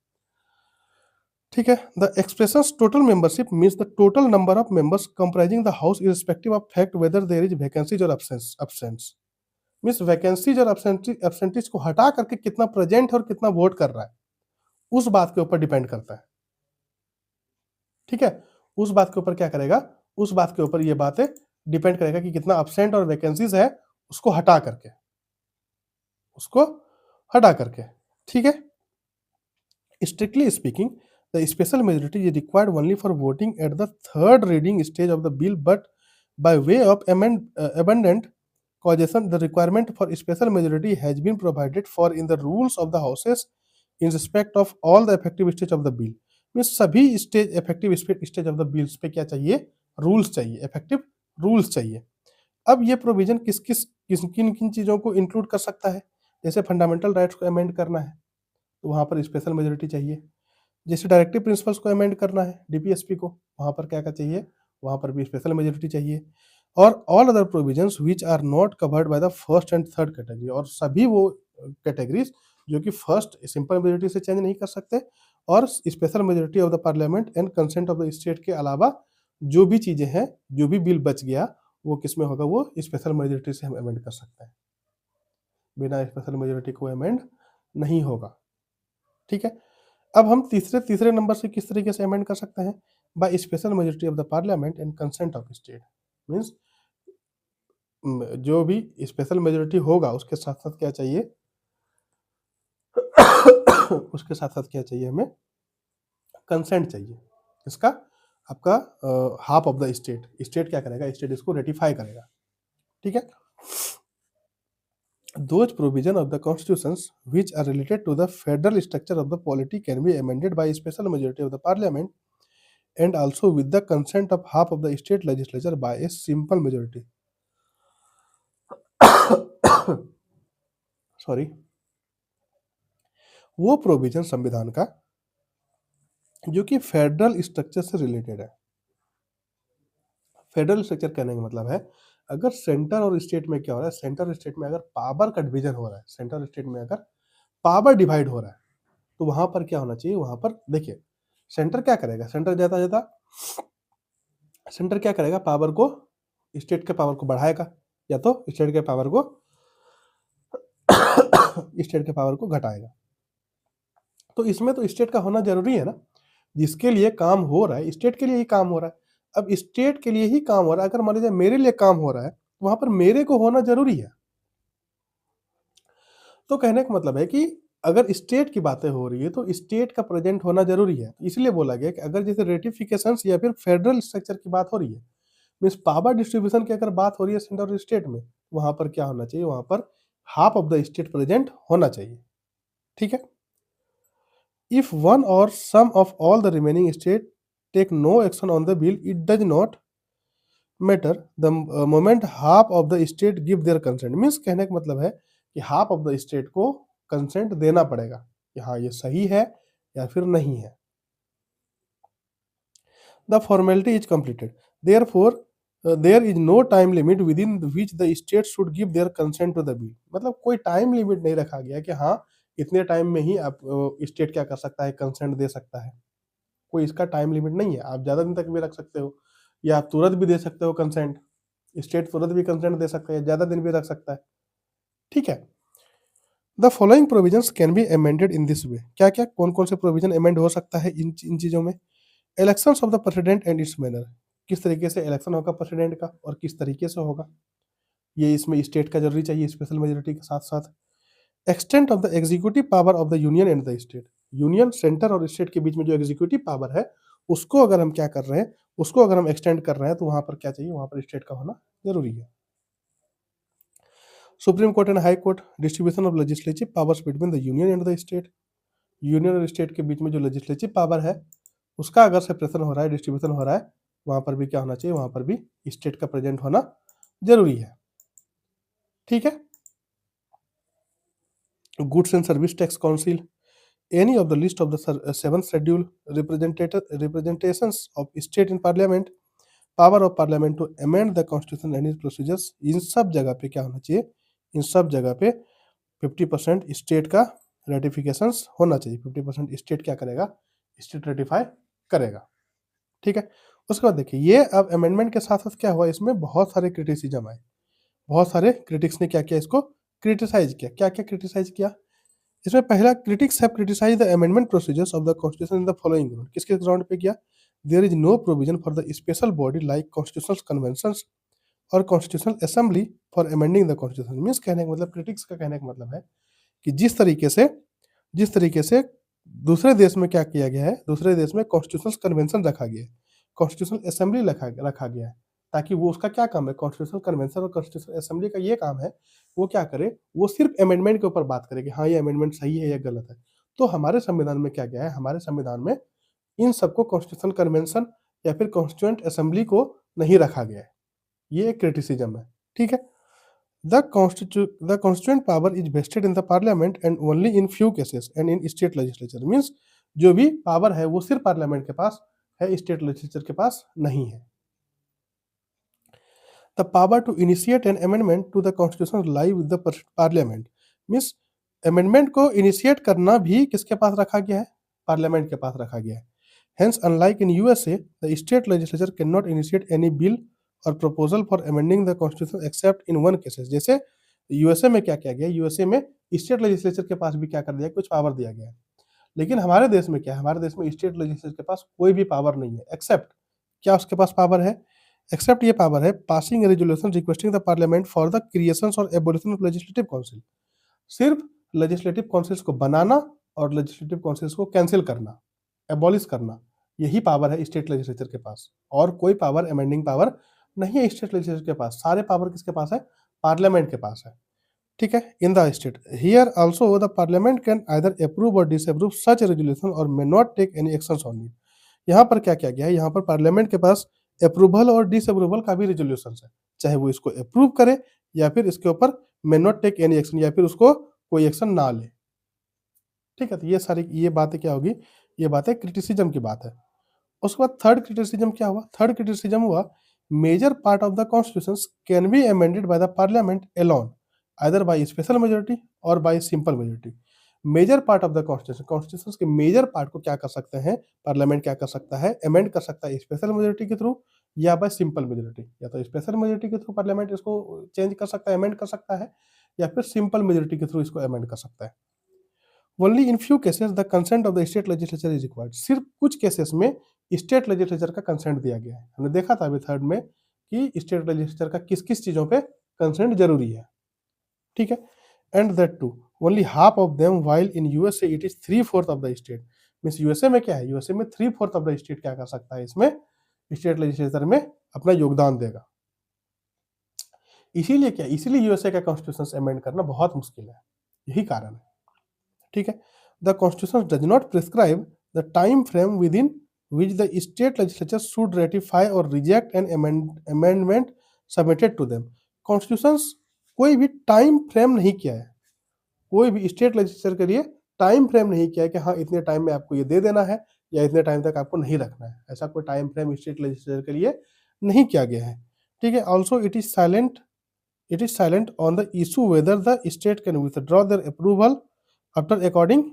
ठीक है। The expression total membership means the total number of members comprising the house irrespective of fact whether there is vacancies और absence मीन्स वैकेंसीज और एब्सेंटीज को हटा करके कितना प्रेजेंट है और कितना वोट कर रहा है, उस बात के ऊपर डिपेंड करता है। ठीक है। उस बात के ऊपर क्या करेगा, उस बात के ऊपर ये बातें डिपेंड करेगा कि कितना अब्सेंट और वैकेंसीज है, उसको हटा करके, उसको हटा करके। ठीक है। Strictly speaking, the special majority is required only for voting at the third reading stage of the bill, but by way of abundant causation, the requirement for special majority has been provided for in the rules of the houses in respect of all the effective stage of the bill. Means सभी stage effective stage of the bills पे क्या चाहिए, rules चाहिए, effective rules चाहिए। अब ये provision किस किस किन किन चीज़ों को इंक्लूड कर सकता है, जैसे फंडामेंटल राइट्स को अमेंड करना है तो वहाँ पर स्पेशल मेजोरिटी चाहिए। जैसे डायरेक्टिव प्रिंसिपल्स को अमेंड करना है डीपीएसपी को, वहाँ पर क्या क्या चाहिए, वहाँ पर भी स्पेशल मेजोरिटी चाहिए। और all other provisions which are not covered by the first and third category, और सभी वो कैटेगरीज जो कि फर्स्ट सिंपल मेजोरिटी से चेंज नहीं कर सकते और special majority of the parliament and consent of the state के अलावा जो भी चीज़ें हैं, जो भी बिल बच गया वो किस में होगा, वो स्पेशल मेजोरिटी से हम अमेंड कर सकते हैं, बिना स्पेशल मेजोरिटी को अमेंड नहीं होगा। ठीक है। अब हम तीसरे नंबर से किस तरीके से अमेंड कर सकते हैं, bye special majority of the parliament and consent of state. Means जो भी स्पेशल मेजोरिटी होगा उसके साथ साथ क्या चाहिए उसके साथ साथ क्या चाहिए, हमें कंसेंट चाहिए। इसका आपका half of the state, state क्या करेगा, स्टेट इसको रेटिफाई करेगा। ठीक है। Those provisions of the constitutions which are related to the federal structure of the polity can be amended by a special majority of the parliament and also with the consent of half of the state legislature by a simple majority. Sorry, वो provision संविधान का जो कि federal structure से related है। Federal structure कहने का मतलब है अगर सेंटर और स्टेट में क्या हो रहा है, सेंटर और स्टेट में अगर पावर का डिवीजन हो रहा है, सेंटर और स्टेट में अगर पावर डिवाइड हो रहा है तो वहां पर क्या होना चाहिए, वहां पर देखिए सेंटर क्या करेगा, सेंटर जाता जाता सेंटर क्या करेगा, पावर को, स्टेट के पावर को बढ़ाएगा या तो स्टेट के पावर को स्टेट के पावर को घटाएगा। तो इसमें तो स्टेट का होना जरूरी है ना, जिसके लिए काम हो रहा है स्टेट के लिए ही काम हो रहा है। अब स्टेट के लिए ही काम हो रहा है, अगर मान लीजिए मेरे लिए काम हो रहा है तो वहां पर मेरे को होना जरूरी है। तो कहने का मतलब है कि अगर स्टेट की बातें हो रही है तो स्टेट का प्रेजेंट होना जरूरी है। इसलिए बोला गया कि अगर जैसे रेटिफिकेशन या फिर फेडरल स्ट्रक्चर की बात हो रही है, मीन्स पावर डिस्ट्रीब्यूशन की अगर बात हो रही है सेंटर और स्टेट में, वहां पर क्या होना चाहिए, वहां पर half of the state present होना चाहिए। ठीक है। If one or some of all the remaining state take no action on the bill, it does not matter the moment half of the state give their consent. Means कहने का मतलब है कि half of the state को consent देना पड़ेगा कि हाँ ये सही है या फिर नहीं है। The formality is completed, therefore there is no time limit within which the state should give their consent to the bill. मतलब कोई टाइम लिमिट नहीं रखा गया कि हाँ इतने टाइम में ही आप स्टेट क्या कर सकता है, कंसेंट दे सकता है। कोई इसका टाइम लिमिट नहीं है, आप ज़्यादा दिन तक भी रख सकते हो या आप तुरंत भी दे सकते हो कंसेंट, स्टेट तुरंत भी कंसेंट दे सकता है, ज़्यादा दिन भी रख सकता है। ठीक है। The following provisions can be amended in this way, क्या क्या कौन कौन से प्रोविजन अमेंड हो सकता है इन चीज़ों में। Elections of the president and it's manner, किस तरीके से इलेक्शन होगा प्रेसिडेंट का और किस तरीके से होगा, ये इसमें स्टेट का जरूरी चाहिए स्पेशल मेजोरिटी के साथ साथ। Extent of the executive power of the union and the state, union centre और स्टेट के बीच में जो एग्जीक्यूटिव पावर है उसको अगर हम क्या कर रहे हैं, उसको अगर हम एक्सटेंड कर रहे हैं तो वहां पर क्या चाहिए, वहां पर स्टेट का होना जरूरी है। Supreme court and high court, distribution of legislative powers between the union and the state, union और स्टेट के बीच में जो लेजिस्लेटिव पावर है उसका अगर सेपरेशन हो रहा है, डिस्ट्रीब्यूशन हो रहा है, वहां पर भी क्या होना चाहिए, वहां पर भी स्टेट का प्रेजेंट होना जरूरी है। ठीक है। Goods and service tax council, any of the list of the seventh schedule representations of state in parliament, power of parliament to amend the constitution and its procedures, इन सब जगह पे क्या होना चाहिए, इन सब जगह पे 50% स्टेट का रेटिफिकेशन होना चाहिए, 50% स्टेट क्या करेगा, स्टेट रेटिफाई करेगा। ठीक है। उसके बाद देखिए ये अब अमेंडमेंट के साथ साथ क्या हुआ, इसमें बहुत सारे क्रिटिसिज्म आए, बहुत सारे क्रिटिक्स ने क्या किया, इसको क्रिटिसाइज किया। क्या क्या क्रिटिसाइज किया, इसमें पहला, critics have criticise the amendment procedures of the constitution in the following ground, किसके ग्राउंड पे किया, there is no provision for the special body like constitutional conventions or constitutional assembly for amending the constitution. Means कहने का मतलब, critics का कहने का मतलब है कि जिस तरीके से दूसरे देश में क्या किया गया है, दूसरे देश में कॉन्स्टिट्यूशनल कन्वेंशन रखा गया है, कॉन्स्टिट्यूशनल असेंबली रखा गया है, ताकि वो, उसका क्या काम है, कॉन्स्टिट्यूशनल कन्वेंशन और कॉन्स्टिट्यूशनल असेंबली का ये काम है, वो क्या करे, वो सिर्फ अमेंडमेंट के ऊपर बात करे कि हाँ ये अमेंडमेंट सही है या गलत है। तो हमारे संविधान में क्या गया है, हमारे संविधान में इन सबको कॉन्स्टिट्यूशनल कन्वेंशन या फिर कॉन्स्टिट्यूएंट असेंबली को नहीं रखा गया है, ये एक क्रिटिसिज्म है। ठीक है। The constituent power is vested in the parliament and only in few cases and in state legislature, means जो भी पावर है वो सिर्फ पार्लियामेंट के पास है, स्टेट लेजिस्लेचर के पास नहीं है। The power to initiate an amendment to the constitution lie with the parliament, means amendment को इनिशिएट करना भी किसके पास रखा गया है, पार्लियामेंट के पास रखा गया है। Hence, unlike in USA, the state legislature cannot initiate any bill or proposal for amending the constitution except in one cases। जैसे यूएसए में क्या किया गया, यूएसए में स्टेट लेजिस्लेचर के पास भी क्या कर दिया, कुछ पावर दिया गया है। लेकिन हमारे देश में क्या है, हमारे देश में स्टेट लेजिस्लेचर के पास कोई भी पावर नहीं है, एक्सेप्ट, क्या उसके पास पावर है, एक्सेप्ट ये पावर है, passing resolution requesting the parliament for the creation और एबोलिशन ऑफ लेजिस्लेटिव काउंसिल, सिर्फ लेजिस्लेटिव काउंसिल्स को बनाना और लेजिस्लेटिव काउंसिल्स को कैंसिल करना, एबॉलिश करना, यही पावर है स्टेट लेजिस्लेचर के पास, और कोई पावर, अमेंडिंग पावर नहीं है स्टेट लेजिस्लेचर के पास, सारे पावर किसके पास है, पार्लियामेंट के पास है। ठीक है। In the state here also the parliament can either approve or disapprove such resolution or may not take any actions on it. यहाँ पर क्या किया गया है, यहाँ पर पार्लियामेंट के पास अप्रूवल और डिसअप्रूवल का भी रेजोल्यूशन है, चाहे वो इसको अप्रूव करे या फिर इसके ऊपर may not take any action, या फिर उसको कोई एक्शन ना ले। ठीक है। तो ये सारी ये बातें क्या होगी, ये बातें क्रिटिसिज्म की बात है। उसके बाद थर्ड क्रिटिसिज्म क्या हुआ, थर्ड क्रिटिसिज्म हुआ, major part of the constitution can be amended by the parliament alone either by special majority or by simple majority. Major part of the constitution, constitution के major part को क्या कर सकते हैं, parliament क्या कर सकता है, अमेंड कर सकता है स्पेशल मेजोरिटी के थ्रू या बाय सिंपल मेजोरिटी। या तो स्पेशल मेजोरिटी के थ्रू पार्लियामेंट इसको चेंज कर सकता है, अमेंड कर सकता है, या फिर सिंपल मेजोरिटी के थ्रू इसको अमेंड कर सकता है। Only in few cases the consent of the state legislature is required, सिर्फ कुछ केसेस में स्टेट लेजिस्लेचर का कंसेंट दिया गया है। हमने देखा था अभी थर्ड में कि स्टेट लेजिस्लेचर का किस किस चीजों पे कंसेंट जरूरी है। ठीक है। And that too only half of them while in USA it is 3/4 of the state, means USA में क्या है, यूएसए में 3/4 ऑफ द स्टेट क्या कर सकता है, इसमें स्टेट लेजिस्लेचर में अपना योगदान देगा। इसीलिए क्या, इसीलिए यूएसए का कॉन्स्टिट्यूशन अमेंड करना बहुत मुश्किल है, यही कारण है। ठीक है। The constitution does not prescribe the time frame within which the state legislature should ratify or reject an amendment submitted to them. Constitution कोई भी टाइम फ्रेम नहीं किया है, कोई भी स्टेट लेजिस्लेचर के लिए टाइम फ्रेम नहीं किया है कि हाँ इतने टाइम में आपको ये दे देना है या इतने टाइम तक आपको नहीं रखना है, ऐसा कोई टाइम फ्रेम स्टेट लेजिस्लेचर के लिए नहीं किया गया है। ठीक है। Also it is silent on the issue whether the state can withdraw their approval after according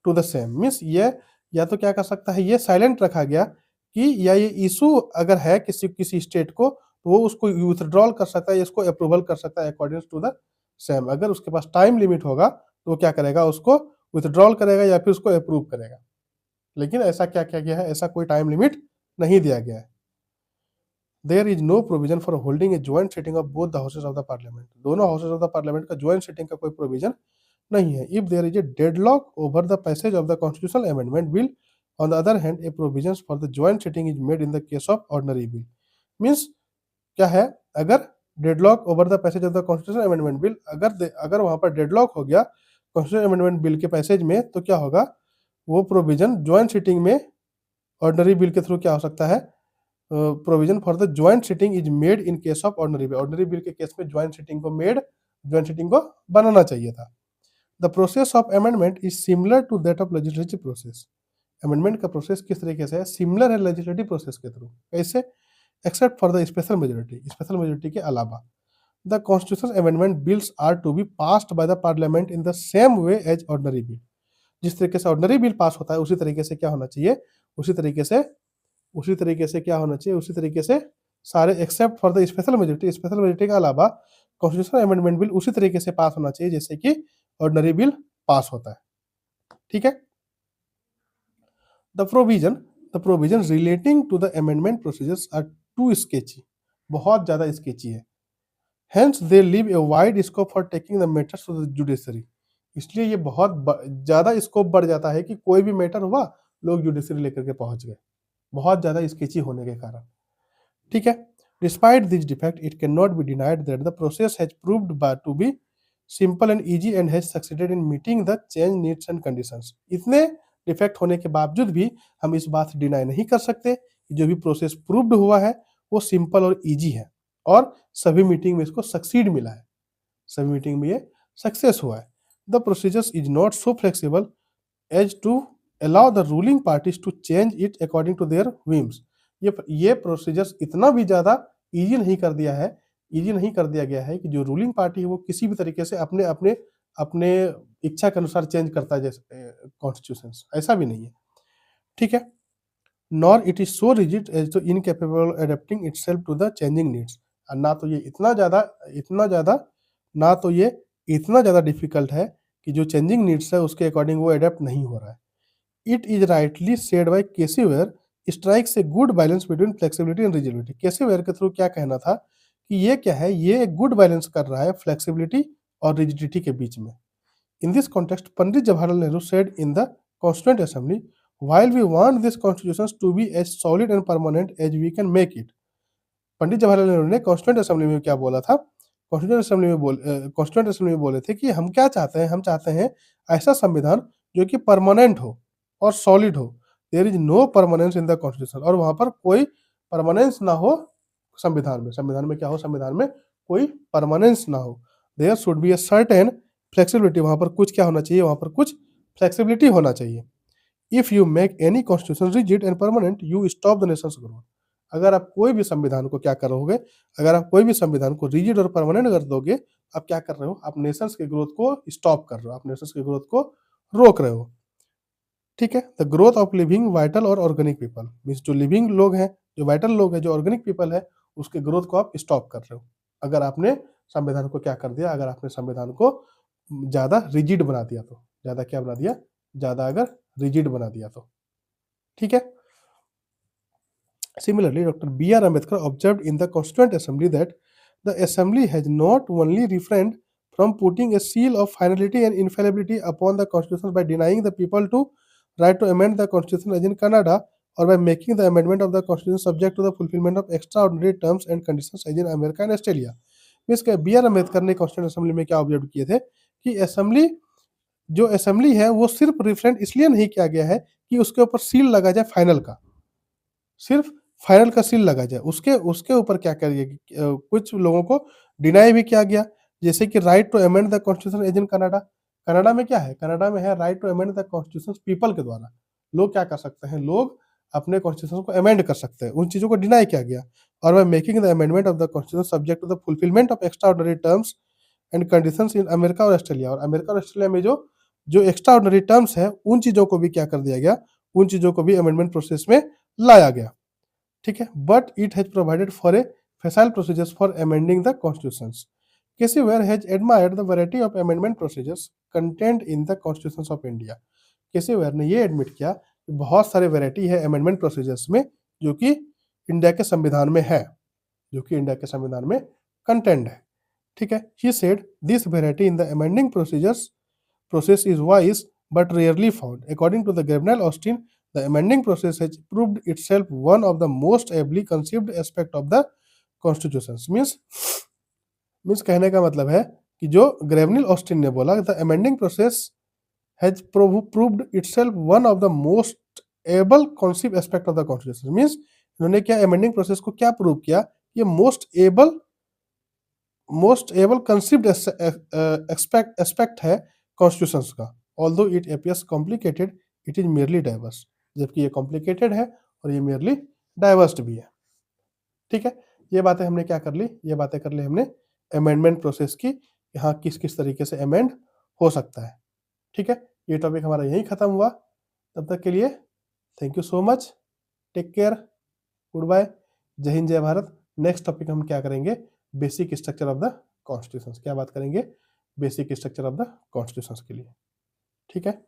to the same, means ये या तो क्या कर सकता है, ये साइलेंट रखा गया कि या ये इशू अगर है किसी स्टेट को तो वो उसको विथड्रॉल कर सकता है, इसको अप्रूवल कर सकता है अकॉर्डिंग टू द सेम। अगर उसके पास टाइम लिमिट होगा तो वो क्या करेगा, उसको विथड्रॉल करेगा या फिर उसको अप्रूव करेगा। लेकिन ऐसा क्या किया गया है, ऐसा कोई टाइम लिमिट नहीं दिया गया है। There is no provision for holding a joint sitting of both the houses of the parliament. दोनों हाउसेज ऑफ द पार्लियामेंट का ज्वाइंट सिटिंग का कोई प्रोविजन नहीं है। If there is a deadlock over the passage of the constitutional amendment bill, on the other hand a provision for the joint sitting is made in the case of ordinary bill. Means क्या है, अगर deadlock over the passage of the constitutional amendment bill, अगर वहां पर deadlock हो गया constitutional amendment bill के passage में, तो क्या होगा, वो प्रोविजन ज्वाइंट सिटिंग में ऑर्डिनरी बिल के थ्रू क्या हो सकता है, provision for the joint sitting is made in case of ordinary bill. Ordinary bill के केस में ज्वाइंट सिटिंग को बनाना चाहिए था। The process of amendment is similar to that of legislative process. Amendment का प्रोसेस किस तरीके से है, सिमिलर है लेजिस्लेटिव प्रोसेस के थ्रू। कैसे, except for the special majority के अलावा। The constitution amendment bills are to be passed by the parliament in the same way as ordinary bill. जिस तरीके से ऑर्डिनरी बिल पास होता है उसी तरीके से क्या होना चाहिए, उसी तरीके से क्या होना चाहिए, उसी तरीके से सारे accept for the special majority के अलावा कॉन्स्टिट्यूशन अमेंडमेंट बिल उसी तरीके से पास होना चाहिए जैसे कि ऑर्डिनरी बिल पास होता है। ठीक है। The provision relating to the amendment procedures are too sketchy, बहुत ज्यादा स्केची है। Hence they leave a wide scope for taking the matters to the judiciary. इसलिए ये बहुत ज्यादा स्कोप बढ़ जाता है कि कोई भी मैटर हुआ लोग जुडिशरी लेकर के पहुंच गए, बहुत ज्यादा स्केची होने के कारण। ठीक है। Despite this defect it can not be denied that the process has proved to be simple and easy and has succeeded in meeting the change needs and conditions. इतने डिफेक्ट होने के बावजूद भी हम इस बात डिनाई नहीं कर सकते कि जो भी प्रोसेस प्रूव्ड हुआ है वो सिंपल और इजी है और सभी मीटिंग में इसको सक्सीड मिला है, सभी मीटिंग में ये सक्सेस हुआ है। The procedures is not so flexible as to allow the ruling parties to change it according to their whims. ये प्रोसीजर्स इतना भी ज्यादा इजी नहीं कर दिया गया है कि जो रूलिंग पार्टी है वो किसी भी तरीके से अपने अपने अपने इच्छा के अनुसार चेंज करता है जैसे कॉन्स्टिट्यूशन, ऐसा भी नहीं है। ठीक है। Nor it is so rigid as to incapable adapting itself to the changing needs. ना तो ये इतना ज्यादा डिफिकल्ट है कि जो चेंजिंग नीड्स है उसके अकॉर्डिंग वो अडेप्ट नहीं हो रहा है। It is rightly said by K C Wheare strikes a good balance between flexibility and rigidity. K C Wheare के थ्रू क्या कहना था कि ये क्या है, ये एक गुड बैलेंस कर रहा है फ्लेक्सिबिलिटी और रिजिडिटी के बीच में। In this context Pandit Jawaharlal Nehru said in the constituent assembly, while we want this constitutions to be as solid and permanent as we can make it। Pandit Jawaharlal Nehru ने कॉन्स्टिट्यूएंट असेंबली में क्या बोला था, कॉन्स्टिट्यूएंट असेंबली में बोले थे कि हम क्या चाहते हैं, हम चाहते हैं ऐसा संविधान जो कि परमानेंट हो और सॉलिड हो। There is no permanence in the constitution, और वहां पर कोई परमानेंस ना हो संविधान में क्या हो, संविधान में कोई परमानेंस ना हो। There should be a certain flexibility, वहां पर कुछ क्या होना चाहिए, वहां पर कुछ फ्लेक्सिबिलिटी होना चाहिए। If you make any constitution rigid and permanent you stop the Nations growth. अगर आप कोई भी संविधान को क्या करोगे, अगर आप कोई भी संविधान को रिजिड और परमानेंट कर दोगे, आप क्या कर रहे हो, आप नेशंस के ग्रोथ को स्टॉप कर रहे हो, आप नेशंस के ग्रोथ को रोक रहे हो। ठीक है। The growth of living vital और ऑर्गेनिक पीपल, मीन्स जो लिविंग लोग हैं, जो वाइटल लोग हैं, जो ऑर्गेनिक पीपल है, उसके ग्रोथ को आप स्टॉप कर रहे हो अगर आपने संविधान को क्या कर दिया, अगर आपने संविधान को ज्यादा रिजिड बना दिया तो, ज्यादा क्या बना दिया, ज्यादा अगर रिजिड बना दिया तो। ठीक है। Similarly, Dr. B.R. Ambedkar observed in the Constituent Assembly that the Assembly has not only refrained from putting a seal of finality and infallibility upon the Constitution by denying the people to right to amend the Constitution as in Canada, or by making the amendment of the Constitution subject to the fulfillment of extraordinary terms and conditions as in America and Australia। Means B R Ambedkar ने constituent assembly में क्या observe किए थे कि assembly है वो सिर्फ रिफरेंड इसलिए नहीं किया गया है कि उसके ऊपर सील लगा जाए फाइनल का, सिर्फ फाइनल का सील लगा जाए, उसके ऊपर क्या करिए, कुछ लोगों को डिनाई भी किया गया, जैसे कि right to amend the constitution as in Canada. Canada में क्या है, कनाडा में है right to amend the constitution people के द्वारा। लोग क्या कर सकते हैं, लोग अपने कॉन्स्टिट्यूशन को अमेंड कर सकते हैं, उन चीजों को डिनाई किया गया। और by making the amendment of the constitution subject to the fulfilment of extraordinary terms and conditions in America और ऑस्ट्रेलिया, और अमेरिका और ऑस्ट्रेलिया में जो एक्स्ट्राऑर्डिनरी टर्म्स है उन चीजों को भी क्या कर दिया गया, उन चीजों को भी अमेंडमेंट प्रोसेस में लाया गया। ठीक है। But it has provided for a फैसाइल procedures for amending the constitutions. Cassewares has admired the variety of amendment procedures contained in the Constitutions of India. Cassewares ने ये एडमिट किया कि बहुत सारे वैरायटी है अमेंडमेंट प्रोसीजर्स में जो कि इंडिया के संविधान में है, जो कि इंडिया के संविधान में कंटेंट है, ठीक है। He said this variety in the amending process is wise but rarely found. According to the Gabriel Austin, the amending process has proved itself one of the most ably conceived aspect of the constitutions. Means कहने का मतलब है कि जो ग्रेवनिल Austin ने बोला the amending process has proved itself one of the most able conceive aspect of the constitution. Means इन्होंने क्या अमेंडिंग प्रोसेस को क्या प्रूव किया, ये मोस्ट एबल कंसीव्ड एस्पेक्ट है कॉन्स्टिट्यूशंस का। Although it appears complicated it is merely diverse, जबकि ये कॉम्प्लिकेटेड है और ये मेयरली डाइवर्स्ड भी है, ठीक है। ये बातें हमने क्या कर ली, ये बातें कर ली हमने अमेंडमेंट प्रोसेस की, यहाँ किस किस तरीके से अमेंड हो सकता है, ठीक है। ये टॉपिक हमारा यहीं खत्म हुआ। तब तक के लिए thank you so much, take care, good bye, जय हिंद जय भारत। नेक्स्ट टॉपिक हम क्या करेंगे, basic structure of the constitution, क्या बात करेंगे, basic structure of the constitution के लिए, ठीक है।